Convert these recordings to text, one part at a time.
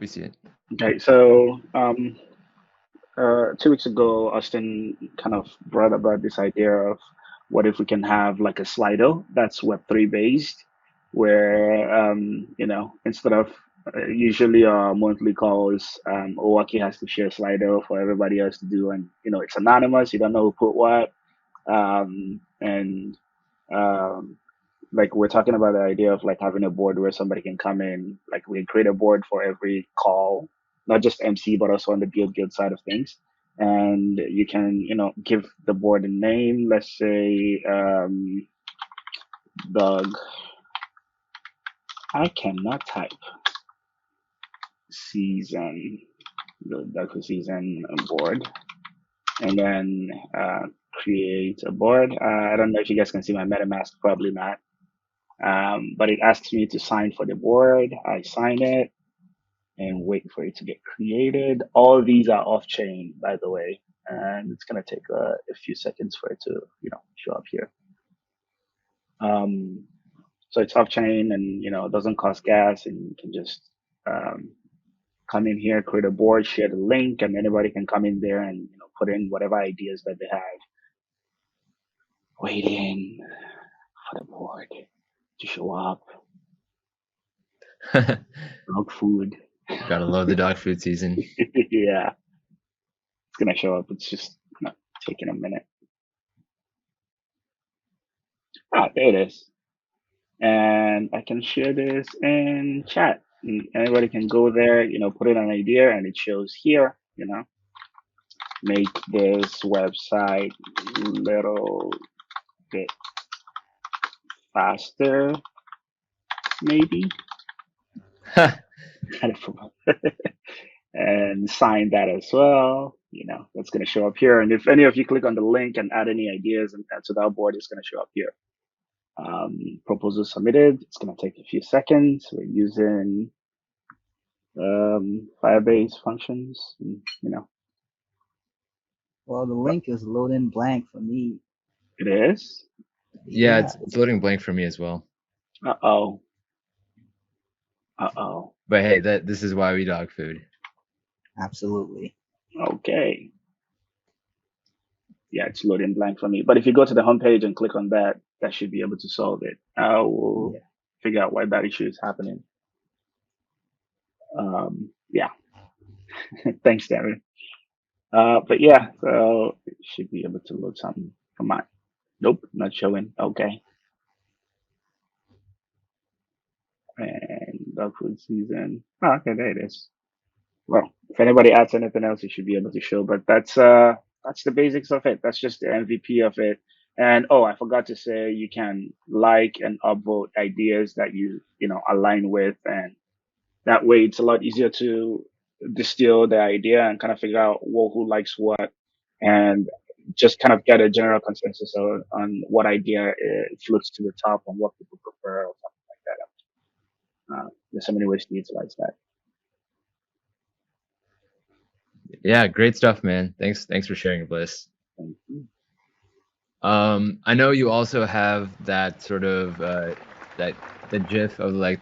we see it. Okay, so 2 weeks ago, Austin kind of brought about this idea of what if we can have like a Slido that's Web3 based, where instead of usually our monthly calls, Owaki has to share Slido for everybody else to do, and it's anonymous. You don't know who put what, and um, like we're talking about the idea of like having a board where somebody can come in, like we create a board for every call, not just MC but also on the build side of things, and you can give the board a name. Let's say dog. I cannot type season, the dog food season board, and then create a board. I don't know if you guys can see my MetaMask, probably not. But it asks me to sign for the board. I sign it and wait for it to get created. All these are off chain, by the way, and it's gonna take a few seconds for it to, show up here. So it's off chain, and it doesn't cost gas, and you can just um, come in here, create a board, share the link, and anybody can come in there and put in whatever ideas that they have. Waiting for the board to show up. Dog food. Gotta love the dog food season. Yeah, it's gonna show up. It's just taking a minute. Ah, there it is. And I can share this in chat. And anybody can go there, put in an idea, and it shows here. Make this website a little bit faster, maybe. And sign that as well. That's going to show up here. And if any of you click on the link and add any ideas and add to that board, it's going to show up here. Proposal submitted. It's going to take a few seconds. We're using Firebase functions. Well, the link is loading blank for me. It is? Yeah, it's loading blank for me as well. Uh-oh. But hey, this is why we dog food. Absolutely. Okay. Yeah, it's loading blank for me. But if you go to the homepage and click on that, that should be able to solve it. I will figure out why that issue is happening. Yeah. Thanks, Darren. But yeah, so it should be able to load something. Come on. Nope, not showing. Okay. And dog food season. Oh, okay, there it is. Well, if anybody adds anything else, it should be able to show. But that's the basics of it. That's just the MVP of it. And I forgot to say, you can like and upvote ideas that you align with, and that way it's a lot easier to distill the idea and kind of figure out who likes what, and just kind of get a general consensus on what idea floats to the top and what people prefer or something like that. There's so many ways to utilize that. Yeah, great stuff, man. Thanks for sharing, Bliss. Thank you. I know you also have that sort of the GIF of like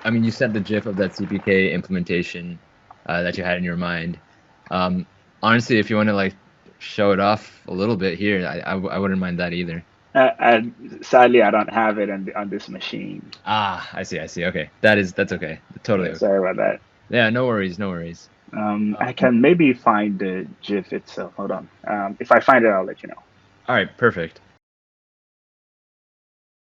I mean, you sent the GIF of that CPK implementation that you had in your mind. Honestly, if you want to like show it off a little bit here, I wouldn't mind that either. Sadly, I don't have it on this machine. Ah, I see. Okay, that's okay. Totally. Okay. Sorry about that. Yeah, no worries. I can maybe find the GIF itself. Hold on. If I find it, I'll let you know. All right, perfect.